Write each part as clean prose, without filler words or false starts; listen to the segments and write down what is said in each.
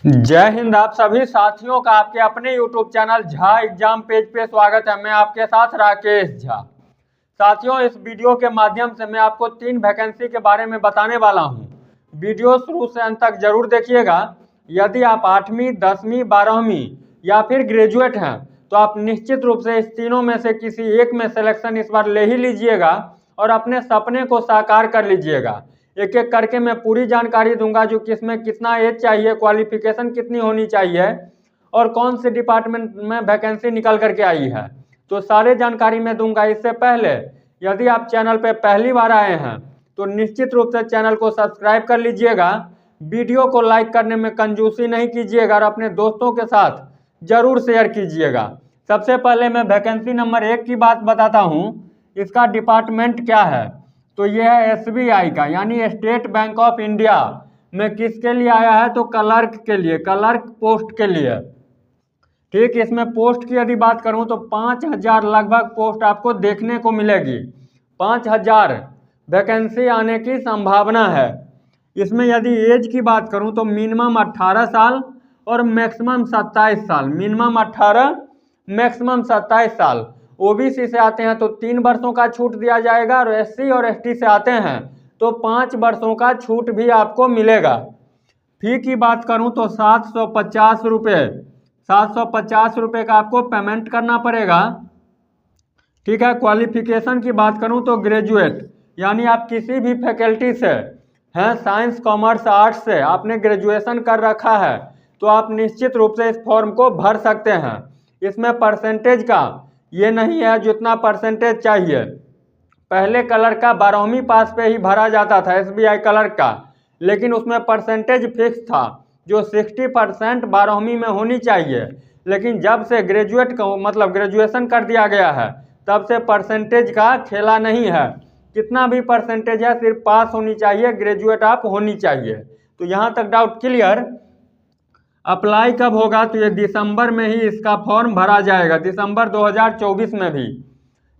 जय हिंद। आप सभी साथियों का आपके अपने YouTube channel Jha exam page पे स्वागत है। मैं आपके साथ राकेश झा। साथियों, इस वीडियो के माध्यम से मैं आपको 3 वैकेंसी के बारे में बताने वाला हूं। वीडियो शुरू से अंत तक जरूर देखिएगा। यदि आप 8वीं, 10वीं, 12वीं या फिर ग्रेजुएट हैं तो आप निश्चित रूप से इस तीनों में से किसी एक में सिलेक्शन इस बार ले ही लीजिएगा और अपने सपने को साकार कर लीजिएगा। एक एक करके मैं पूरी जानकारी दूंगा, जो किसमें कितना एज चाहिए, क्वालिफिकेशन कितनी होनी चाहिए और कौन से डिपार्टमेंट में वैकेंसी निकल करके आई है, तो सारे जानकारी मैं दूंगा। इससे पहले यदि आप चैनल पे पहली बार आए हैं तो निश्चित रूप से चैनल को सब्सक्राइब कर लीजिएगा। वीडियो को लाइक करने में कंजूसी नहीं कीजिएगा और अपने दोस्तों के साथ जरूर शेयर कीजिएगा। सबसे पहले मैं वैकेंसी नंबर 1 की बात बताता हूँ। इसका डिपार्टमेंट क्या है, तो यह है SBI का, यानी स्टेट बैंक ऑफ इंडिया में किसके लिए आया है, तो क्लर्क के लिए, क्लर्क पोस्ट के लिए। ठीक, इसमें पोस्ट की यदि बात करूं तो 5000 लगभग पोस्ट आपको देखने को मिलेगी। 5000 वैकेंसी आने की संभावना है। इसमें यदि एज की बात करूं तो मिनिमम 18 साल और मैक्सिमम 27 साल। मिनिमम 18, मैक्सिमम 27 साल। OBC से आते हैं तो 3 वर्षों का छूट दिया जाएगा और SC और ST से आते हैं तो 5 वर्षों का छूट भी आपको मिलेगा। फी की बात करूं तो 750 रुपये, 750 रुपये का आपको पेमेंट करना पड़ेगा। ठीक है। क्वालिफिकेशन की बात करूं तो ग्रेजुएट, यानी आप किसी भी फैकल्टी से हैं, साइंस, कॉमर्स, आर्ट्स से आपने ग्रेजुएशन कर रखा है तो आप निश्चित रूप से इस फॉर्म को भर सकते हैं। इसमें परसेंटेज का ये नहीं है जितना परसेंटेज चाहिए। पहले क्लर्क का 12वीं पास पे ही भरा जाता था, SBI क्लर्क का, लेकिन उसमें परसेंटेज फिक्स था जो 60% 12वीं में होनी चाहिए। लेकिन जब से ग्रेजुएट को मतलब ग्रेजुएशन कर दिया गया है तब से परसेंटेज का खेला नहीं है। कितना भी परसेंटेज है, सिर्फ पास होनी चाहिए, ग्रेजुएट आप होनी चाहिए। तो यहाँ तक डाउट क्लियर। अप्लाई कब होगा, तो ये दिसंबर में ही इसका फॉर्म भरा जाएगा। दिसंबर 2024 में भी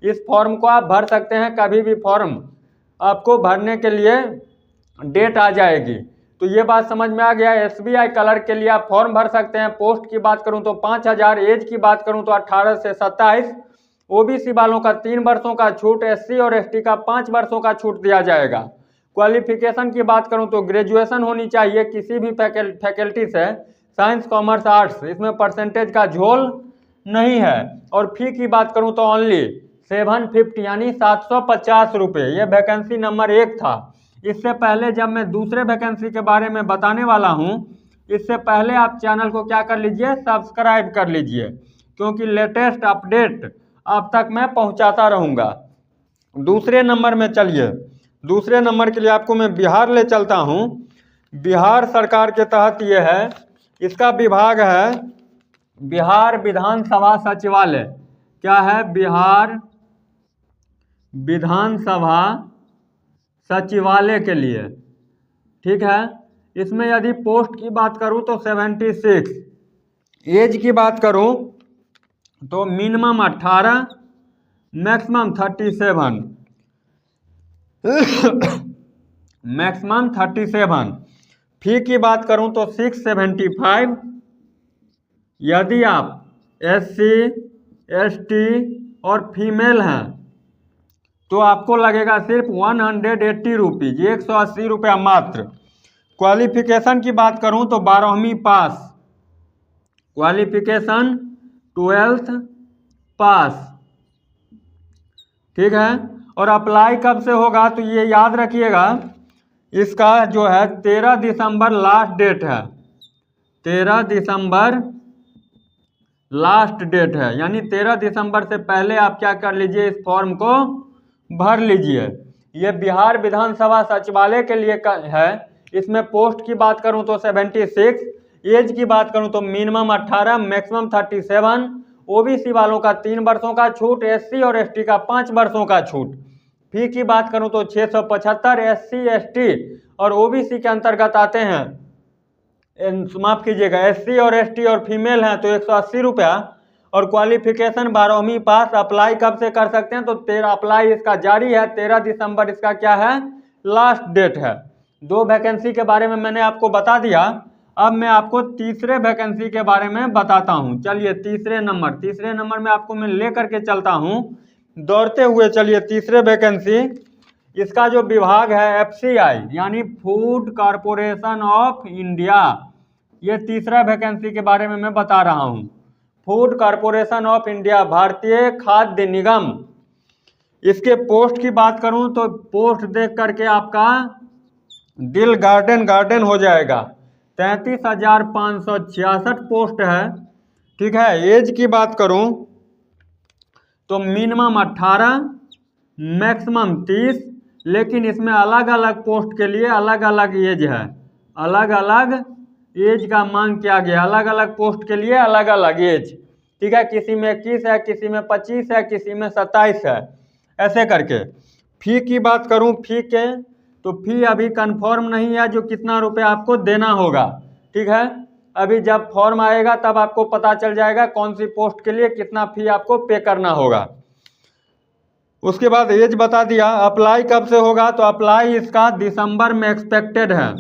इस फॉर्म को आप भर सकते हैं। कभी भी फॉर्म आपको भरने के लिए डेट आ जाएगी। तो ये बात समझ में आ गया। SBI क्लर्क के लिए आप फॉर्म भर सकते हैं। पोस्ट की बात करूं तो 5000, एज की बात करूं तो 18 से 27, OBC वालों का 3 वर्षों का छूट, SC और ST का 5 वर्षों का छूट दिया जाएगा। क्वालिफिकेशन की बात करूं तो ग्रेजुएशन होनी चाहिए किसी भी फैकल्टी से, साइंस, कॉमर्स, आर्ट्स। इसमें परसेंटेज का झोल नहीं है। और फी की बात करूं तो ओनली 750, यानी 750 रुपये। ये वैकेंसी नंबर 1 था। इससे पहले जब मैं दूसरे वैकेंसी के बारे में बताने वाला हूं, इससे पहले आप चैनल को क्या कर लीजिए, सब्सक्राइब कर लीजिए, क्योंकि लेटेस्ट अपडेट आप तक मैं पहुंचाता रहूंगा। दूसरे नंबर में चलिए, दूसरे नंबर के लिए आपको मैं बिहार ले चलता हूं। बिहार सरकार के तहत ये है, इसका विभाग है बिहार विधानसभा सचिवालय। क्या है, बिहार विधानसभा सचिवालय के लिए। ठीक है। इसमें यदि पोस्ट की बात करूं तो 76, एज की बात करूं तो मिनिमम 18, मैक्सिमम 37, मैक्सिमम 37। फी की बात करूं तो 675। यदि आप SC, ST और फीमेल हैं तो आपको लगेगा सिर्फ 180 रुपीज़, 180 रुपया मात्र। क्वालिफिकेशन की बात करूं तो 12वीं पास, क्वालिफिकेशन 12th पास। ठीक है। और अप्लाई कब से होगा, तो ये याद रखिएगा, इसका जो है 13 दिसंबर लास्ट डेट है। 13 दिसंबर लास्ट डेट है, यानी 13 दिसंबर से पहले आप क्या कर लीजिए, इस फॉर्म को भर लीजिए। ये बिहार विधानसभा सचिवालय के लिए है। इसमें पोस्ट की बात करूं तो 76, एज की बात करूं तो मिनिमम 18, मैक्सिमम 37, OBC वालों का 3 वर्षों का छूट, SC और ST का 5 वर्षों का छूट। फी की बात करूं तो 675, SC, ST और OBC के अंतर्गत आते हैं, माफ कीजिएगा, SC और ST और फीमेल हैं तो 180 रुपया। और क्वालिफिकेशन 12वीं पास। अप्लाई कब से कर सकते हैं, तो 13 अप्लाई इसका जारी है, 13 दिसंबर इसका क्या है, लास्ट डेट है। 2 वैकेंसी के बारे में मैंने आपको बता दिया। अब मैं आपको तीसरे वैकेंसी के बारे में बताता हूं। चलिए तीसरे नंबर में आपको मैं लेकर के चलता हूं दौड़ते हुए। चलिए तीसरे वैकेंसी, इसका जो विभाग है FCI यानी फूड कॉरपोरेशन ऑफ इंडिया, ये तीसरा वैकेंसी के बारे में मैं बता रहा हूं। फूड कॉरपोरेशन ऑफ इंडिया, भारतीय खाद्य निगम, इसके पोस्ट की बात करूं तो पोस्ट देख करके आपका दिल गार्डन हो जाएगा। 33,566 पोस्ट है। ठीक है। एज की बात करूं तो मिनिमम 18, मैक्सिमम 30, लेकिन इसमें अलग अलग पोस्ट के लिए अलग अलग एज है। अलग अलग एज का मांग किया गया, अलग अलग पोस्ट के लिए अलग अलग एज। ठीक है। किसी में 21 है, किसी में 25 है, किसी में 27 है, ऐसे करके। फी की बात करूं, फी के तो फी अभी कंफर्म नहीं है जो कितना रुपए आपको देना होगा। ठीक है। अभी जब फॉर्म आएगा तब आपको पता चल जाएगा कौन सी पोस्ट के लिए कितना फी आपको पे करना होगा। उसके बाद एज बता दिया। अप्लाई कब से होगा तो अप्लाई इसका दिसंबर में एक्सपेक्टेड है।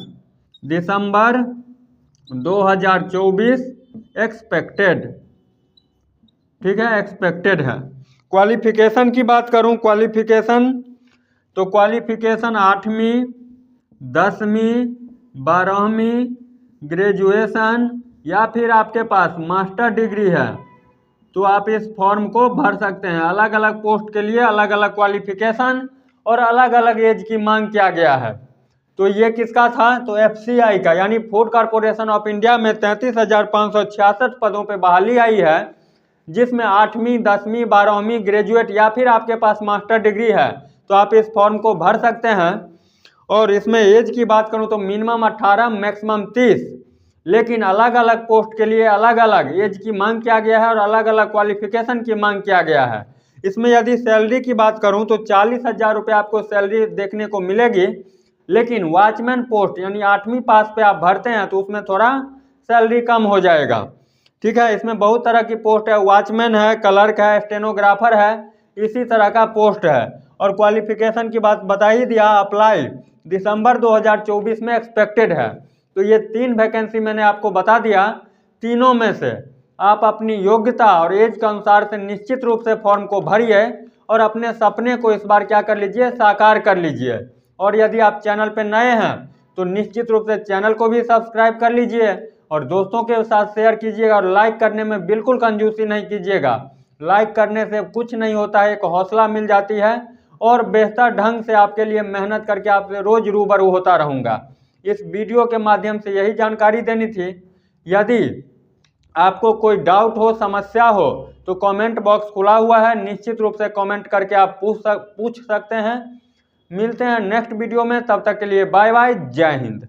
दिसंबर 2024 एक्सपेक्टेड। ठीक है, एक्सपेक्टेड है। क्वालिफिकेशन की बात करूं, क्वालिफिकेशन तो क्वालिफिकेशन 8वीं, 10वीं, 12वीं, ग्रेजुएशन या फिर आपके पास मास्टर डिग्री है तो आप इस फॉर्म को भर सकते हैं। अलग अलग पोस्ट के लिए अलग अलग क्वालिफिकेशन और अलग अलग एज की मांग किया गया है। तो ये किसका था तो FCI का यानी फूड कॉरपोरेशन ऑफ इंडिया में 33,566 पदों पे बहाली आई है, जिसमें 8वीं, 10वीं, 12वीं, ग्रेजुएट या फिर आपके पास मास्टर डिग्री है तो आप इस फॉर्म को भर सकते हैं। और इसमें एज की बात करूं तो मिनिमम 18, मैक्सिमम 30, लेकिन अलग अलग पोस्ट के लिए अलग अलग एज की मांग किया गया है और अलग अलग क्वालिफिकेशन की मांग किया गया है। इसमें यदि सैलरी की बात करूं तो 40,000 रुपये आपको सैलरी देखने को मिलेगी, लेकिन वॉचमैन पोस्ट यानी 8वीं पास पे आप भरते हैं तो उसमें थोड़ा सैलरी कम हो जाएगा। ठीक है। इसमें बहुत तरह की पोस्ट है, वॉचमैन है, क्लर्क है, स्टेनोग्राफर है, इसी तरह का पोस्ट है। और क्वालिफिकेशन की बात बता ही दिया। अप्लाई दिसंबर 2024 में एक्सपेक्टेड है। तो ये 3 वैकेंसी मैंने आपको बता दिया। तीनों में से आप अपनी योग्यता और एज के अनुसार से निश्चित रूप से फॉर्म को भरिए और अपने सपने को इस बार क्या कर लीजिए, साकार कर लीजिए। और यदि आप चैनल पर नए हैं तो निश्चित रूप से चैनल को भी सब्सक्राइब कर लीजिए और दोस्तों के साथ शेयर कीजिएगा और लाइक करने में बिल्कुल कंजूसी नहीं कीजिएगा। लाइक करने से कुछ नहीं होता है, एक हौसला मिल जाती है और बेहतर ढंग से आपके लिए मेहनत करके आपसे रोज रूबरू होता रहूँगा। इस वीडियो के माध्यम से यही जानकारी देनी थी। यदि आपको कोई डाउट हो, समस्या हो तो कमेंट बॉक्स खुला हुआ है, निश्चित रूप से कमेंट करके आप पूछ सकते हैं। मिलते हैं नेक्स्ट वीडियो में, तब तक के लिए बाय बाय, जय हिंद।